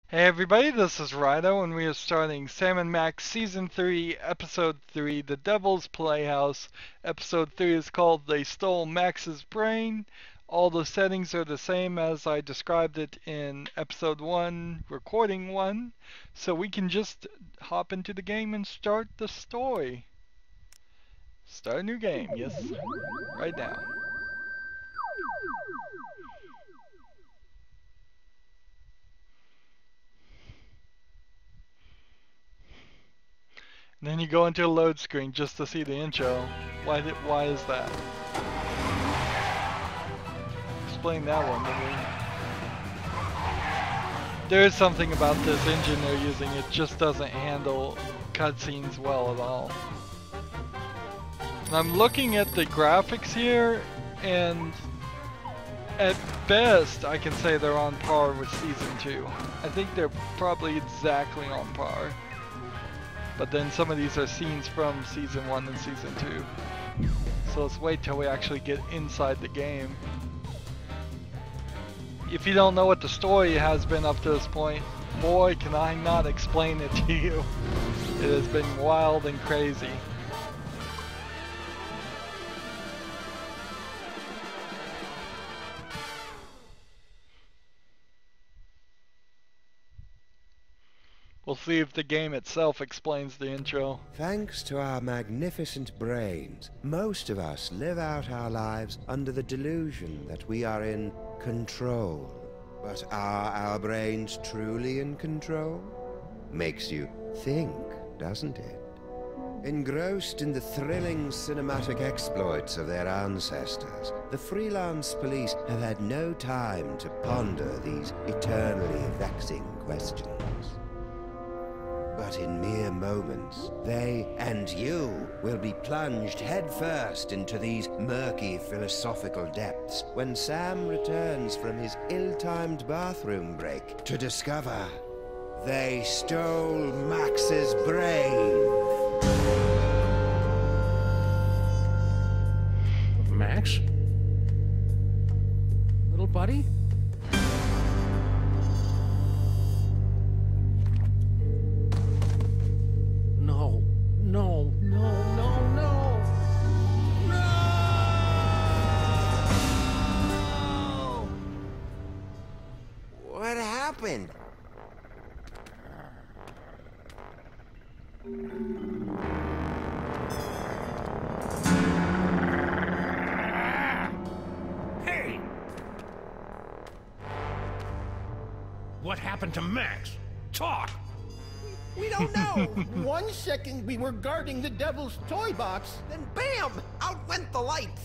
Hey everybody, this is Rydo, and we are starting Sam & Max Season 3, Episode 3, The Devil's Playhouse. Episode 3 is called They Stole Max's Brain. All the settings are the same as I described it in Episode 1, Recording 1, so we can just hop into the game and start the story. Start a new game, yes, right now. And then you go into a load screen just to see the intro. Why is that? Explain that one to me. There is something about this engine they're using, it just doesn't handle cutscenes well at all. And I'm looking at the graphics here, and at best I can say they're on par with Season 2. I think they're probably exactly on par. But then some of these are scenes from Season 1 and Season 2. So let's wait till we actually get inside the game. If you don't know what the story has been up to this point, boy can I not explain it to you. It has been wild and crazy. We'll see if the game itself explains the intro. Thanks to our magnificent brains, most of us live out our lives under the delusion that we are in control. But are our brains truly in control? Makes you think, doesn't it? Engrossed in the thrilling cinematic exploits of their ancestors, the freelance police have had no time to ponder these eternally vexing questions. But in mere moments, they and you will be plunged headfirst into these murky philosophical depths when Sam returns from his ill-timed bathroom break to discover they stole Max's brain. Max? Little buddy? No, no, no, no, no! No! What happened? Hey! What happened to Max? Talk! We don't know. 1 second we were guarding the devil's toy box, then bam! Out went the lights.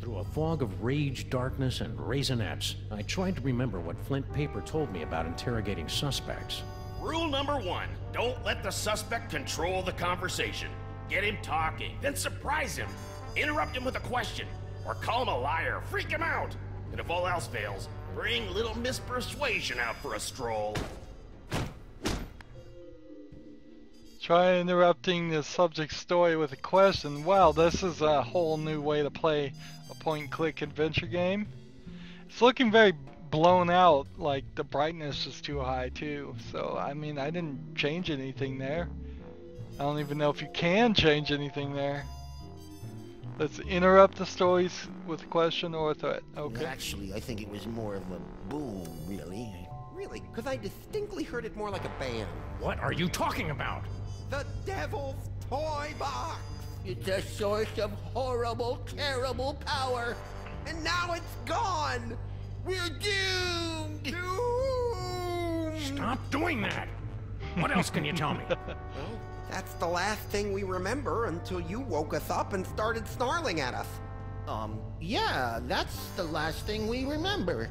Through a fog of rage, darkness, and raisinets, I tried to remember what Flint Paper told me about interrogating suspects. Rule number 1, don't let the suspect control the conversation. Get him talking, then surprise him. Interrupt him with a question, or call him a liar, freak him out. And if all else fails, bring little Miss Persuasion out for a stroll. Try interrupting the subject's story with a question. Wow, this is a whole new way to play a point-and-click adventure game. It's looking very blown out, like the brightness is too high too. So, I mean, I didn't change anything there. I don't even know if you can change anything there. Let's interrupt the stories with a question or a threat. Okay. Actually, I think it was more of a boom, really. Really, because I distinctly heard it more like a bam. What are you talking about? The devil's toy box! It's a source of horrible, terrible power. And now it's gone! We're doomed! Doomed! Stop doing that! What else can you tell me? Well, that's the last thing we remember until you woke us up and started snarling at us. Yeah, that's the last thing we remember.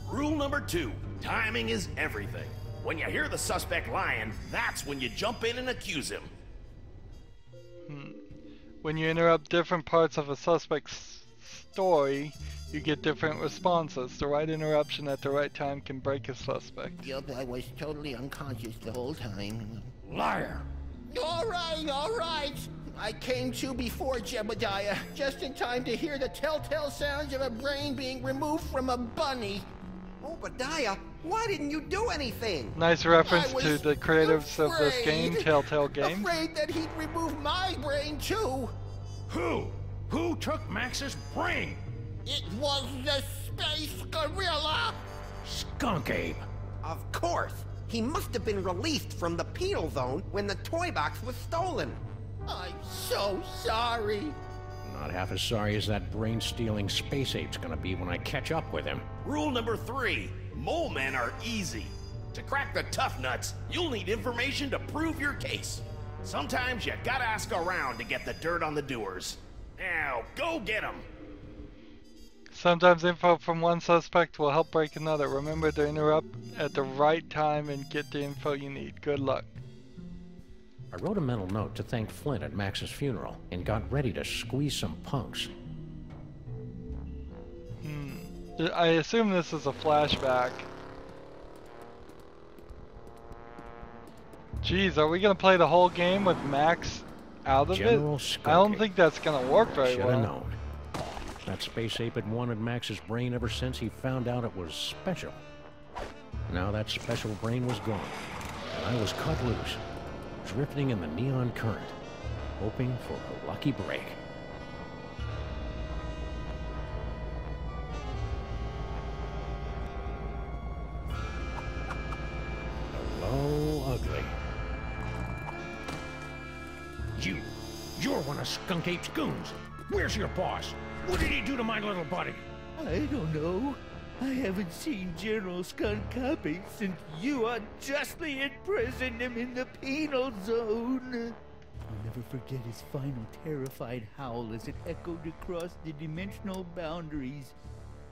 Rule number 2, timing is everything. When you hear the suspect lying, that's when you jump in and accuse him. When you interrupt different parts of a suspect's story, you get different responses. The right interruption at the right time can break a suspect. Yup, I was totally unconscious the whole time. Liar! All right. I came to before Jebediah, just in time to hear the telltale sounds of a brain being removed from a bunny. Obadiah, why didn't you do anything? Nice reference to the creatives of this game, afraid. Telltale Games. Afraid that he'd remove my brain too. Who? Who took Max's brain? It was the space gorilla. Skunk Ape. Of course. He must have been released from the penal zone when the toy box was stolen. I'm so sorry. Not half as sorry as that brain-stealing space ape's gonna be when I catch up with him. Rule number 3, mole men are easy. To crack the tough nuts, you'll need information to prove your case. Sometimes you gotta ask around to get the dirt on the doers. Now, go get them. Sometimes info from one suspect will help break another. Remember to interrupt at the right time and get the info you need. Good luck. I wrote a mental note to thank Flint at Max's funeral and got ready to squeeze some punks. I assume this is a flashback. Jeez, are we gonna play the whole game with Max out of General it? Skunk I don't Ape. think that's gonna work very Shoulda well. known. That space ape had wanted Max's brain ever since he found out it was special. Now that special brain was gone, and I was cut loose, drifting in the neon current, hoping for a lucky break. Hello, ugly. You're one of Skunk Ape's goons. Where's your boss? What did he do to my little buddy? I don't know. I haven't seen General Skunk-Ape since you unjustly imprisoned him in the penal zone. I'll never forget his final terrified howl as it echoed across the dimensional boundaries.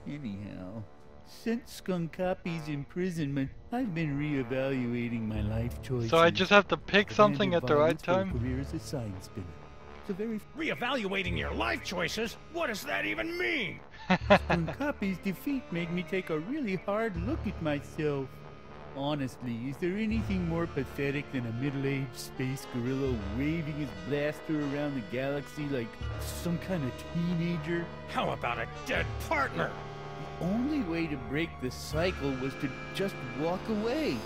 Anyhow, since Skunk-Ape's imprisonment, I've been reevaluating my life choices. So I just have to pick I've something landed at the right violence for a time? career as a sign spinner. It's a very Reevaluating your life choices? What does that even mean? Skunk-Ape's defeat made me take a really hard look at myself. Honestly, is there anything more pathetic than a middle-aged space gorilla waving his blaster around the galaxy like some kind of teenager? How about a dead partner? The only way to break the cycle was to just walk away.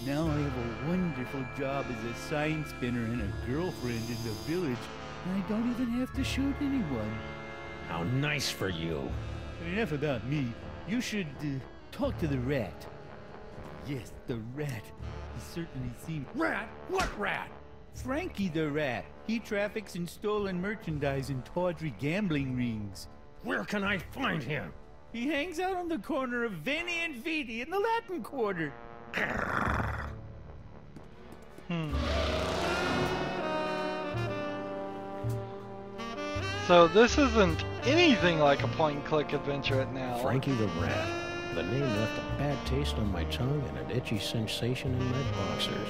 Now I have a wonderful job as a sign spinner and a girlfriend in the village, and I don't even have to shoot anyone. How nice for you. Enough about me. You should talk to the rat. Yes, the rat. He certainly seemed... Rat? What rat? Frankie the rat. He traffics in stolen merchandise in tawdry gambling rings. Where can I find him? He hangs out on the corner of Veni and Vidi in the Latin Quarter. So this isn't anything like a point-and-click adventure at now. Frankie the Rat. The name left a bad taste on my tongue and an itchy sensation in my boxers.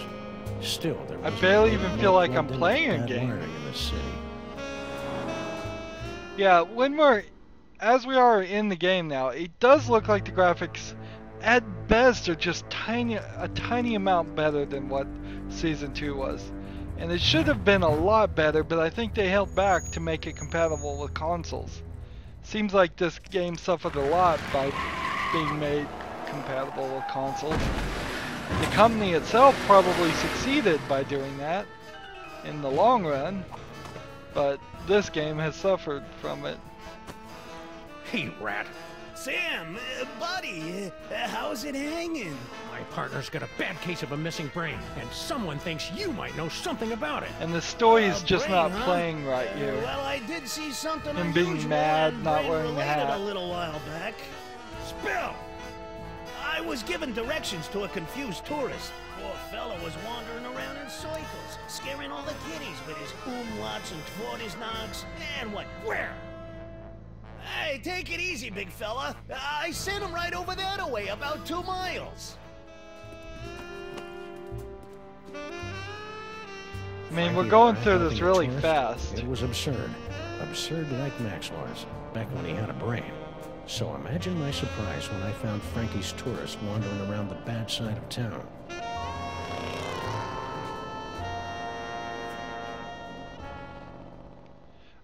Still, there I was barely even feel like I'm playing a game. in this city. Yeah, when as we are in the game now, it does look like the graphics at best are just a tiny amount better than what Season 2 was. And it should have been a lot better, but I think they held back to make it compatible with consoles. Seems like this game suffered a lot by being made compatible with consoles. The company itself probably succeeded by doing that in the long run, but this game has suffered from it. Hey, Rat. Sam, buddy, how's it hanging? My partner's got a bad case of a missing brain, and someone thinks you might know something about it. And the story is just Brain, not huh? playing right here. Well, I did see something Him being unusual mad, and not wearing a brain-related hat. a little while back. Spill! I was given directions to a confused tourist. Poor fellow was wandering around in circles, scaring all the kiddies with his umlauts and Todesnags. And what? Where? Hey, take it easy, big fella. I sent him right over that way, about 2 miles. I mean, we're Frankie going the Rat through helping this a really tourist? fast. It was absurd. Absurd like Max was, back when he had a brain. So imagine my surprise when I found Frankie's tourist wandering around the bad side of town.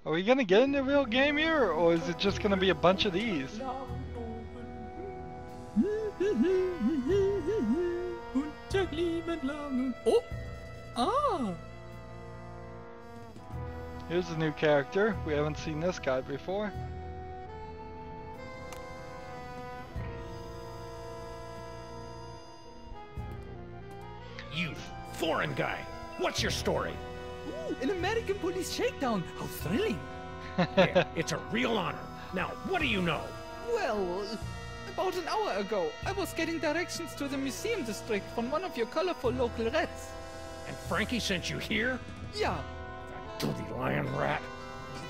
Are we gonna get in the real game here, or is it just gonna be a bunch of these? Oh! Ah! Here's a new character. We haven't seen this guy before. You foreign guy, what's your story? Ooh, an American police shakedown! How thrilling! Yeah, it's a real honor. Now, what do you know? Well, about an hour ago, I was getting directions to the museum district from one of your colorful local rats. And Frankie sent you here? Yeah. That dirty lion rat.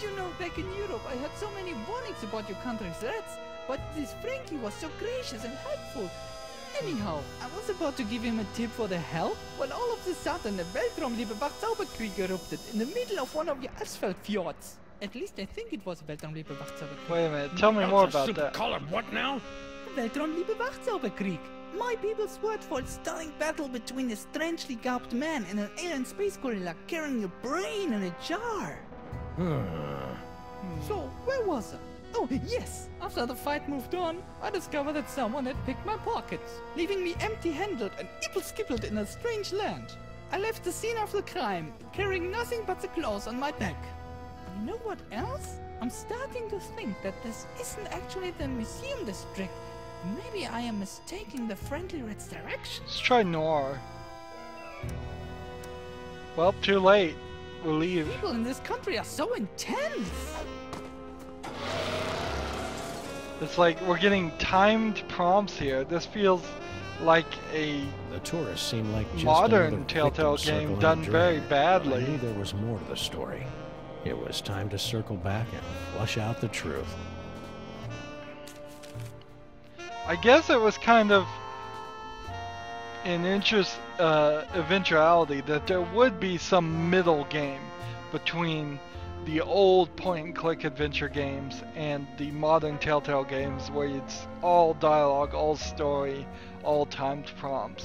You know, back in Europe, I had so many warnings about your country's rats, but this Frankie was so gracious and helpful. Anyhow, I was about to give him a tip for the help, when all of a sudden a Weltraumliebe Wachzauberkrieg erupted in the middle of one of your asphalt fjords. At least I think it was a Weltraumliebe Wachzauberkrieg. Wait a minute, tell me more about that. Call it what now? Weltraumliebe Wachzauberkrieg. My people's word for a stunning battle between a strangely garbed man and an alien space gorilla carrying a brain in a jar. So, where was I? Oh, yes! After the fight moved on, I discovered that someone had picked my pockets, leaving me empty-handed and ipple-skippled in a strange land. I left the scene of the crime, carrying nothing but the clothes on my back. You know what else? I'm starting to think that this isn't actually the museum district. Maybe I am mistaking the friendly rat's directions. Let's try Noir. Well, too late. We'll leave. People in this country are so intense! It's like we're getting timed prompts here. This feels like a The tourists seem like just modern another Telltale victim game circling done a very drain. badly. I knew there was more to the story. It was time to circle back and flush out the truth. I guess it was kind of an eventuality that there would be some middle game between the old point-and-click adventure games and the modern Telltale games where it's all dialogue, all story, all timed prompts.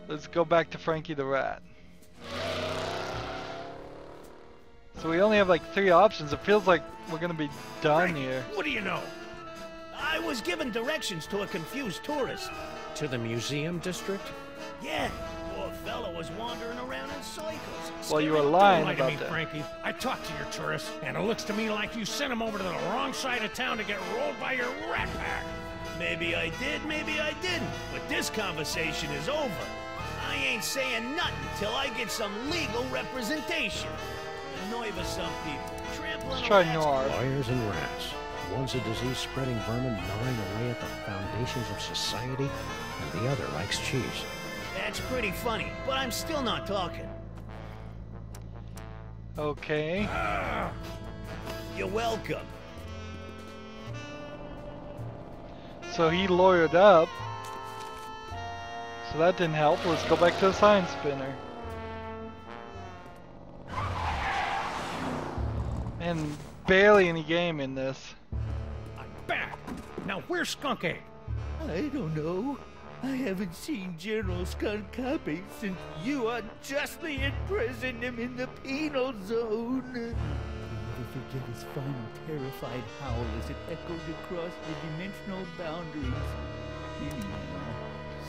Let's go back to Frankie the Rat. So we only have like 3 options. It feels like we're gonna be done Frankie, here. what do you know? I was given directions to a confused tourist. To the museum district? Yeah, poor fella was wandering around in circles. Well, you were scaring- lying Don't lie to about me, that. Frankie. I talked to your tourist, and it looks to me like you sent him over to the wrong side of town to get rolled by your rat pack. Maybe I did, maybe I didn't. But this conversation is over. I ain't saying nothing till I get some legal representation. Annoy with some people. Trampling Let's try on rats. Noir. Lawyers and rats. One's a disease-spreading vermin gnawing away at the foundations of society, and the other likes cheese. That's pretty funny, but I'm still not talking. Okay. You're welcome. So he lawyered up. So that didn't help. Let's go back to the science spinner. And barely any game in this. I'm back. Now where's Skunk Ape? I don't know. I haven't seen General Skunk Copy since you unjustly imprisoned him in the penal zone. I'll never forget his final terrified howl as it echoed across the dimensional boundaries. Anyhow,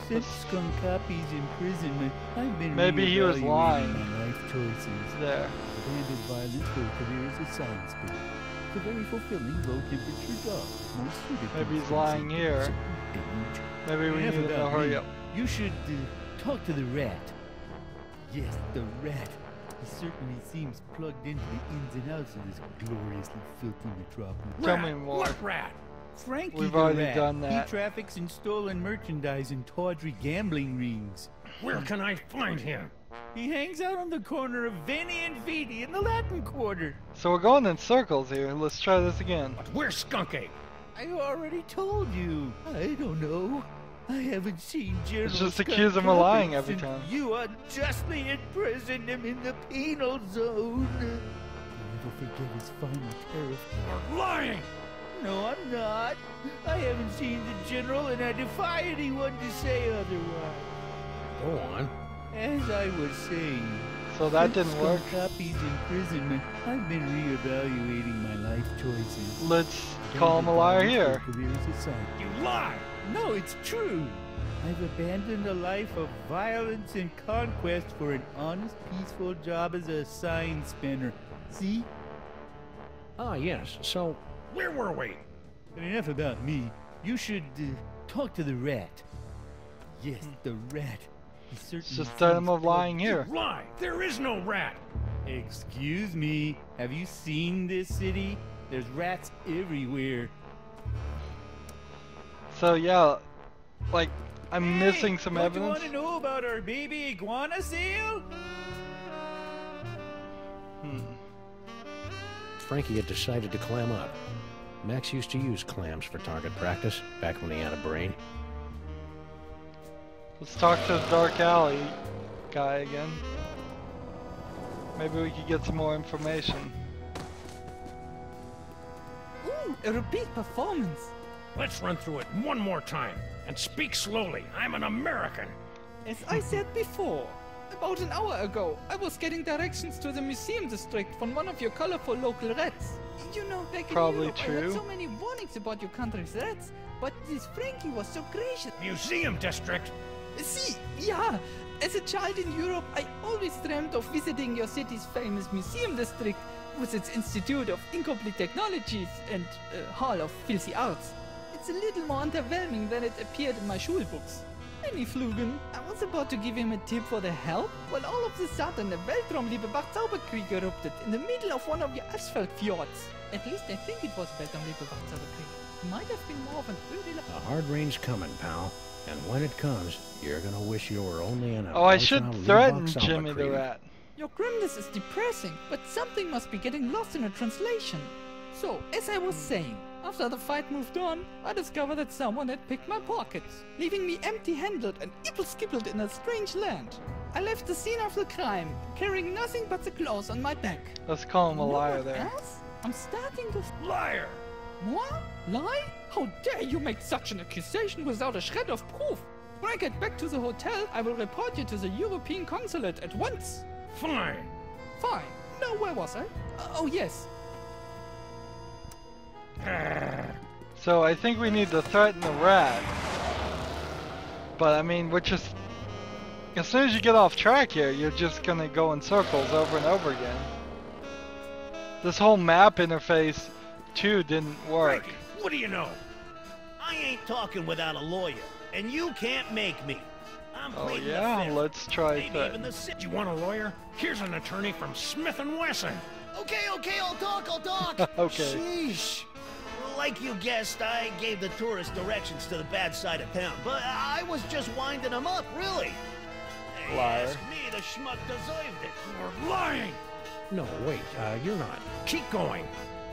since Skunk Copy's imprisonment, I've been Maybe he was reevaluating lying. my life choices. There. Abandoned violence for a career as a science spinner. It's a very fulfilling low-temperature job. Most suited to Maybe he's discussing lying here. certain age. Maybe we Enough need to about hurry me. up. You should talk to the rat. Yes, the rat. He certainly seems plugged into the ins and outs of this gloriously filthy metropolis. Tell me more. What rat? Frankie We've the already rat. done that. He traffics in stolen merchandise and tawdry gambling rings. Where can I find him? He hangs out on the corner of Veni and Vidi in the Latin Quarter. So we're going in circles here. Let's try this again. But where's Skunk Ape? I already told you. I don't know. I haven't seen General Let's just Skunk accuse him of lying Copy every since time. You unjustly imprisoned him in the penal zone. I'll never forget his final terror. You're lying! No, I'm not. I haven't seen the General, and I defy anyone to say otherwise. Go on. As I was saying, So that since didn't work. Skunk Copy's imprisonment, I've been reevaluating my life choices. Let's call him a liar here. You lie! No, it's true. I've abandoned a life of violence and conquest for an honest, peaceful job as a sign spinner. See? Ah, yes. So, where were we? Enough about me. You should talk to the rat. Yes, the rat. He certainly It's just them of lying here. Lie! There is no rat! Excuse me. Have you seen this city? There's rats everywhere. So yeah, like I'm missing some don't evidence. you want to know about our baby iguana sale? Frankie had decided to clam up. Max used to use clams for target practice, back when he had a brain. Let's talk to the dark alley guy again. Maybe we could get some more information. Ooh, a repeat performance. Let's run through it one more time, and speak slowly. I'm an American. As I said before, about an hour ago, I was getting directions to the museum district from one of your colorful local rats. You know, back Probably in Europe, I true. had so many warnings about your country's rats, but this Frankie was so gracious. Museum district? See, yeah, as a child in Europe, I always dreamt of visiting your city's famous museum district with its Institute of Incomplete Technologies and Hall of Filthy Arts. It's a little more underwhelming than it appeared in my schul books. Flugen, I was about to give him a tip for the help when all of a sudden a Weltraumliebebach Zauberkrieg erupted in the middle of one of your asphalt fjords. At least I think it was Weltraumliebebach Zauberkrieg. It might have been more of an A hard rain's coming, pal. And when it comes, you're gonna wish you were only in a Oh, I should Weltraum threaten Liebebach Jimmy the Zauberkrieg. rat. Your grimness is depressing, but something must be getting lost in a translation. So, as I was saying, after the fight moved on, I discovered that someone had picked my pockets, leaving me empty-handed and ibble-skibbled in a strange land. I left the scene of the crime, carrying nothing but the clothes on my back. Let's call him a No liar one there. else? I'm starting to... Liar! What? Lie? How dare you make such an accusation without a shred of proof? When I get back to the hotel, I will report you to the European consulate at once. Fine. Fine. Now, where was I? Oh, yes. So I think we need to threaten the rat. But I mean, we're just... As soon as you get off track here, you're just gonna go in circles over and over again. This whole map interface, too, didn't work. Frankie, what do you know? I ain't talking without a lawyer, and you can't make me. I'm Oh pleading the yeah, fifth. let's try Maybe that. even the sixth. You want a lawyer? Here's an attorney from Smith & Wesson. Okay, I'll talk. Okay. Sheesh. Like you guessed, I gave the tourist directions to the bad side of town, but I was just winding them up, really. Hey, Liar. ask me, the schmuck deserved it. You're lying! No, wait, you're not. Keep going.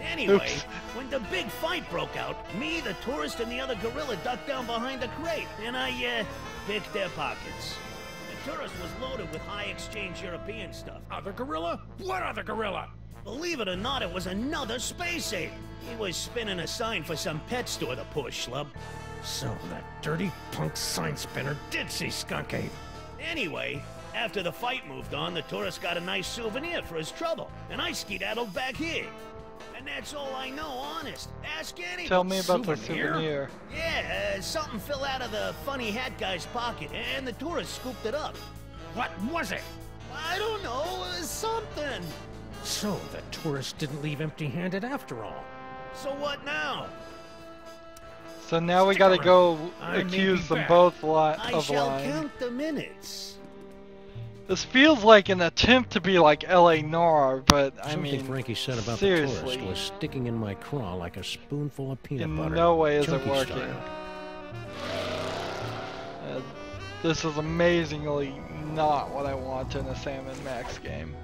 Anyway, Oops. when the big fight broke out, me, the tourist, and the other gorilla ducked down behind a crate, and I, picked their pockets. The tourist was loaded with high-exchange European stuff. Other gorilla? What other gorilla? Believe it or not, it was another space ape. He was spinning a sign for some pet store, the poor schlub. So that dirty punk sign spinner did see Skunk Ape. Anyway, after the fight moved on, the tourist got a nice souvenir for his trouble, and I skedaddled back here. And that's all I know, honest. Ask anybody. Tell me about the Souvenir? souvenir. Yeah, something fell out of the funny hat guy's pocket, and the tourist scooped it up. What was it? I don't know, something. So the tourist didn't leave empty-handed after all. So what now? So now we Stick gotta around. go I may accuse be them back. both I of shall lying. count the minutes. This feels like an attempt to be like LA Noir, but I Something mean, Frankie said about seriously, the tourist was sticking in my craw like a spoonful of peanut in butter. no way is it Chunky working. style. This is amazingly not what I want in a Sam and Max game.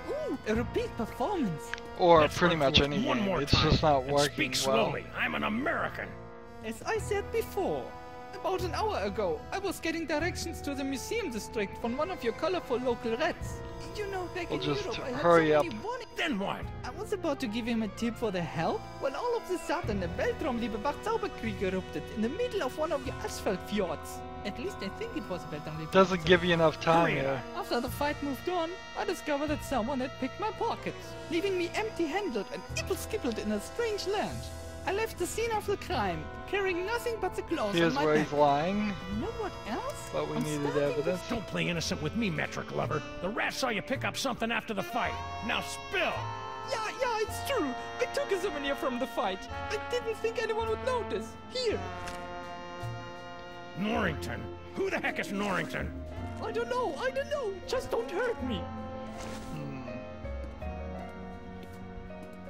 Ooh, a repeat performance. Or Let's pretty run much through it any one game. more It's time, just not and working speak well. slowly. I'm an American. As I said before, about an hour ago, I was getting directions to the museum district from one of your colorful local rats. You know, back Well, in just Europe, I had hurry so up. many warnings. Then what? I was about to give him a tip for the help when all of a sudden a Weltraumliebebach Zauberkrieg erupted in the middle of one of your asphalt fjords. At least I think it was a Weltraumliebebach. Doesn't give you enough time Hurry here. After the fight moved on, I discovered that someone had picked my pockets, leaving me empty-handed and ibble-skibbled in a strange land. I left the scene of the crime, carrying nothing but the clothes Here's on my where back. he's lying, You know what else? but we I'm needed starting to evidence. Don't play innocent with me, metric lover. The rat saw you pick up something after the fight. Now spill! Yeah, it's true. I took a souvenir from the fight. I didn't think anyone would notice. Here. Norrington. Who the heck is Norrington? I don't know. Just don't hurt me.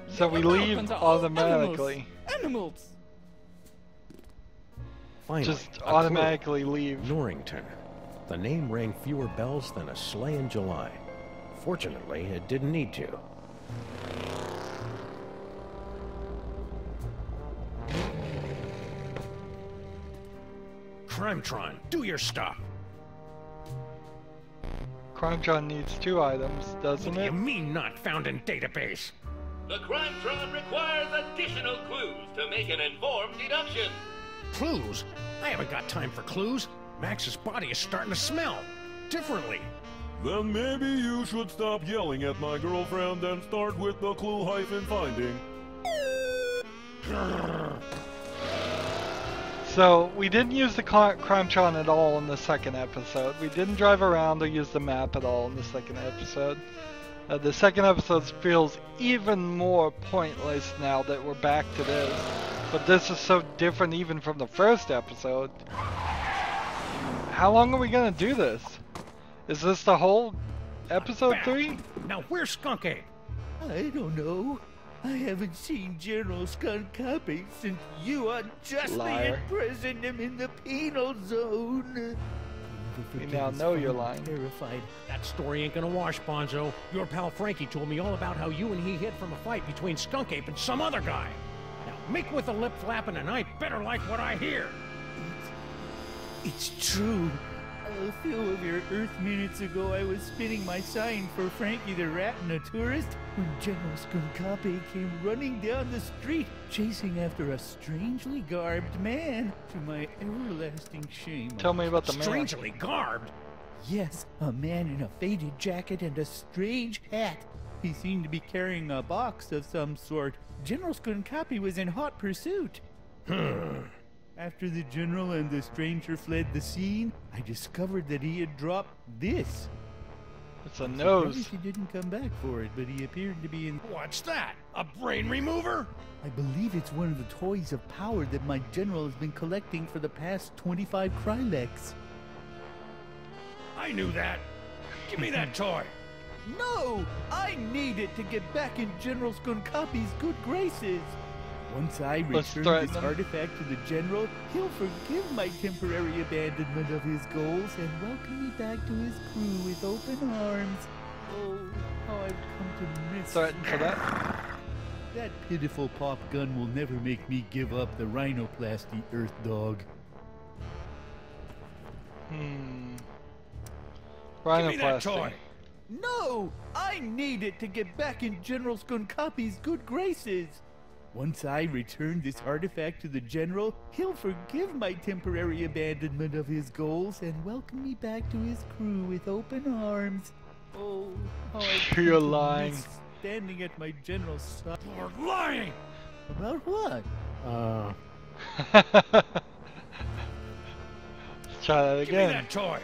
So we leave Americans are all automatically. Animals. Finally, Just a clue. automatically leave. Norrington. The name rang fewer bells than a sleigh in July. Fortunately, it didn't need to. Crimetron, do your stuff. Crimetron needs 2 items, doesn't What do you it? mean not found in database? The Crimetron requires additional clues to make an informed deduction. Clues? I haven't got time for clues. Max's body is starting to smell differently. Then maybe you should stop yelling at my girlfriend and start with the clue-finding. So, we didn't use the Crimetron at all in the second episode. We didn't drive around or use the map at all in the second episode. The second episode feels even more pointless now that we're back to this. But this is so different even from the first episode. How long are we gonna do this? Is this the whole episode 3? Now where's Skunk Ape? I don't know. I haven't seen General Skunk Copy since you unjustly Liar. imprisoned him in the penal zone. We now know you're lying. Terrified. That story ain't gonna wash, Bonzo. Your pal Frankie told me all about how you and he hid from a fight between Skunk Ape and some other guy. Now, make with the lip flapping and I better like what I hear. It's true. A few of your Earth minutes ago, I was spinning my sign for Frankie the Rat and a tourist when General Skunkape came running down the street, chasing after a strangely garbed man, to my everlasting shame. Tell me about the man. Strangely garbed. Yes, a man in a faded jacket and a strange hat. He seemed to be carrying a box of some sort. General Skunkape was in hot pursuit. After the general and the stranger fled the scene, I discovered that he had dropped this. It's a nose. He didn't come back for it, but he appeared to be in... What's that? A brain remover? I believe it's one of the toys of power that my general has been collecting for the past 25 Kryleks. I knew that. Give me that toy. No! I need it to get back in General Skunkape's good graces. Once I Let's return threaten this him. artifact to the general, he'll forgive my temporary abandonment of his goals and welcome me back to his crew with open arms. Oh, how I've come to miss Threaten for that. that pitiful pop gun will never make me give up the rhinoplasty Earth Dog. Give me that Rhinoplasty. toy. No! I need it to get back in General Skunkape's good graces. Once I return this artifact to the general, he'll forgive my temporary abandonment of his goals and welcome me back to his crew with open arms. Oh, how I've You're come to lying. miss standing at my general's side. You're lying. About what? Let's try that Give me again. that toy.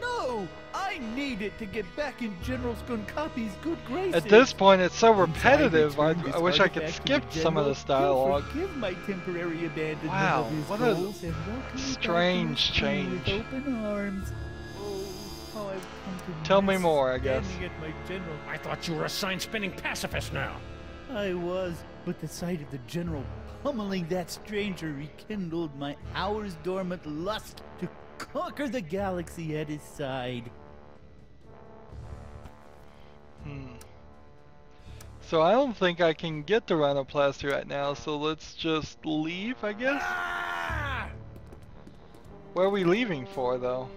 No! I need it to get back in General Skunkape's good graces. At this point, it's so Once repetitive. I return this wish I could artifact to skip the some of general, this dialogue. he'll forgive my temporary abandonment Wow, of his what a goals and welcome me back to his strange crew change. With open arms. Oh, how I've come to Tell me miss more, I guess. standing at my general. I thought you were a sign-spinning pacifist now. I was, but the sight of the general pummeling that stranger rekindled my hours-dormant lust to conquer the galaxy at his side. So I don't think I can get the rhinoplasty right now, so let's just leave, I guess? Ah! Where are we leaving for, though?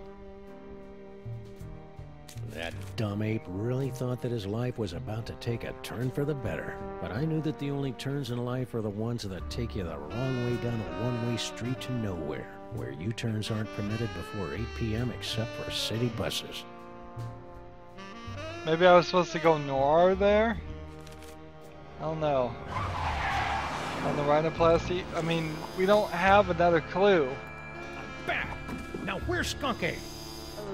That dumb ape really thought that his life was about to take a turn for the better. But I knew that the only turns in life are the ones that take you the wrong way down a one-way street to nowhere, where U-turns aren't permitted before 8 p.m. except for city buses. Maybe I was supposed to go noir there? I don't know. On the rhinoplasty? I mean, we don't have another clue. I'm back! Now where's Skunk Ape?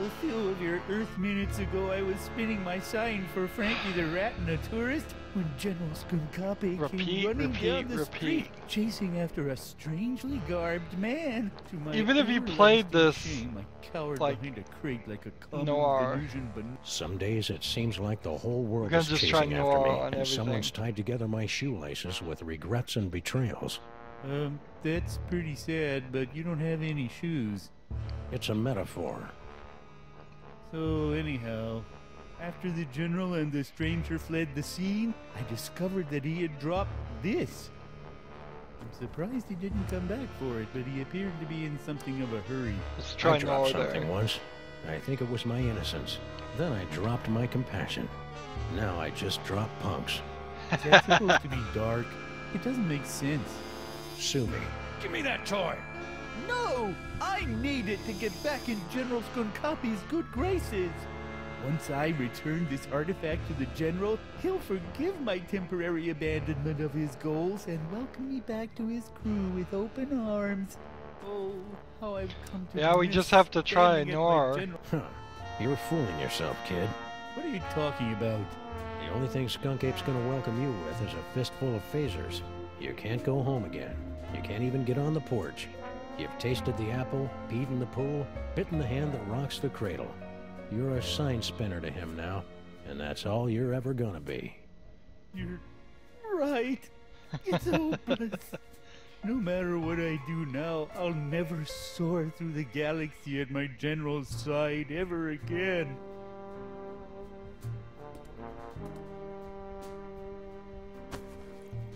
A few of your Earth minutes ago, I was spinning my sign for Frankie the Rat and a tourist when General Skunkape came running down the street, chasing after a strangely garbed man. To my Even if you played this, shame, I cowered like, behind a crate like a common noir. Venusian Some days it seems like the whole world We're is gonna just try chasing after noir me, on and everything. someone's tied together my shoelaces with regrets and betrayals. That's pretty sad, but you don't have any shoes. It's a metaphor. So anyhow, after the general and the stranger fled the scene, I discovered that he had dropped this. I'm surprised he didn't come back for it, but he appeared to be in something of a hurry. Let's try I dropped noir something there. once. I think it was my innocence. Then I dropped my compassion. Now I just drop punks. Is that supposed to be dark? It doesn't make sense. Sue me. Give me that toy! No! I need it to get back in General Skunkape's good graces. Once I return this artifact to the General, he'll forgive my temporary abandonment of his goals and welcome me back to his crew with open arms. Oh, how I've come to Yeah, we miss just have to try standing at my noir. Huh. You're fooling yourself, kid. What are you talking about? The only thing Skunk Ape's gonna welcome you with is a fistful of phasers. You can't go home again. You can't even get on the porch. You've tasted the apple, peed in the pool, bitten the hand that rocks the cradle. You're a sign spinner to him now, and that's all you're ever gonna be. You're right. It's hopeless. No matter what I do now, I'll never soar through the galaxy at my general's side ever again.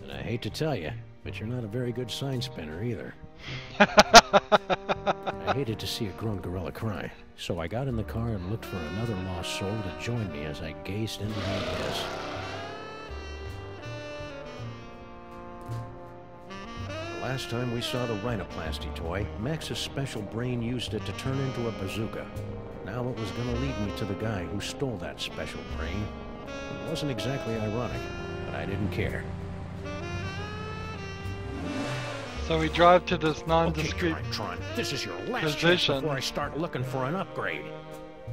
And I hate to tell you, but you're not a very good sign spinner either. I hated to see a grown gorilla cry, so I got in the car and looked for another lost soul to join me as I gazed into the abyss. The last time we saw the rhinoplasty toy, Max's special brain used it to turn into a bazooka. Now it was going to lead me to the guy who stole that special brain. It wasn't exactly ironic, but I didn't care. So we drive to this nondescript Okay, Tron, this is your last chance position before I start looking for an upgrade.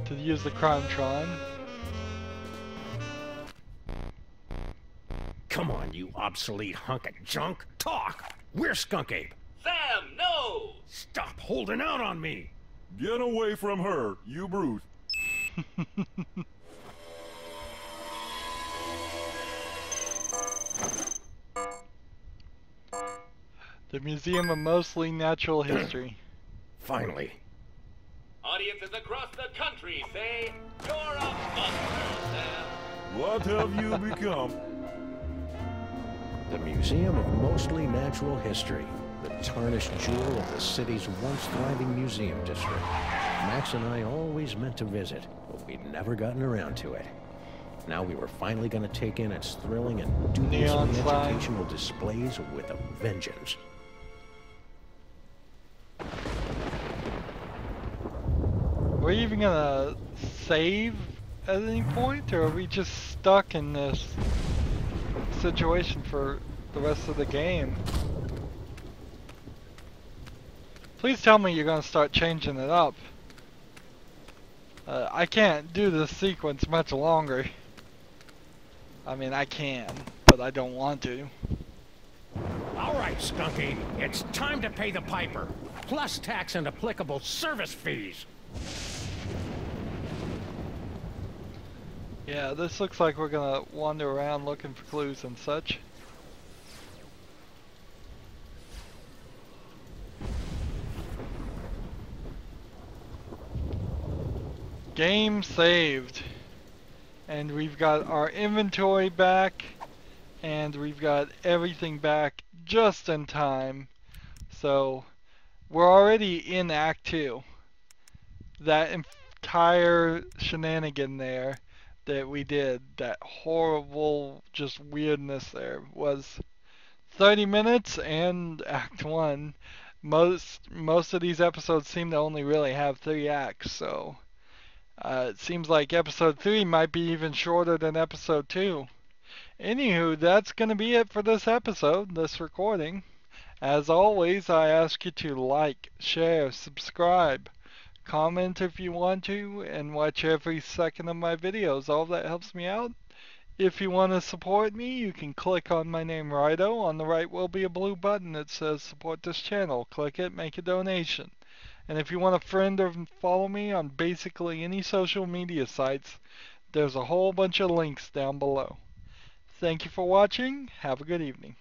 to use the crime tron. Come on, you obsolete hunk of junk. Talk! Where's Skunk Ape? Sam, no! Stop holding out on me! Get away from her, you brute. The Museum of Mostly Natural History. Finally. Audiences across the country say, you're a monster, Sam. What have you become? The Museum of Mostly Natural History. The tarnished jewel of the city's once thriving museum district. Max and I always meant to visit, but we'd never gotten around to it. Now we were finally going to take in its thrilling and dubiously Neon sign. educational displays with a vengeance. Are we even gonna save at any point, or are we just stuck in this situation for the rest of the game? Please tell me you're gonna start changing it up. I can't do this sequence much longer. I mean, I can, but I don't want to. All right, Skunky, it's time to pay the piper, plus tax and applicable service fees. Yeah, this looks like we're gonna wander around looking for clues and such. Game saved. And we've got our inventory back, and we've got everything back just in time. So we're already in Act 2. That entire shenanigan there that we did, that horrible just weirdness there, was 30 minutes, and Act 1. Most of these episodes seem to only really have 3 acts, so it seems like episode 3 might be even shorter than episode 2. Anywho, that's going to be it for this episode, this recording. As always, I ask you to like, share, subscribe, comment if you want to, and watch every second of my videos. All that helps me out. If you want to support me, you can click on my name, Rydo. On the right will be a blue button that says support this channel. Click it, make a donation. And if you want to friend or follow me on basically any social media sites, there's a whole bunch of links down below. Thank you for watching. Have a good evening.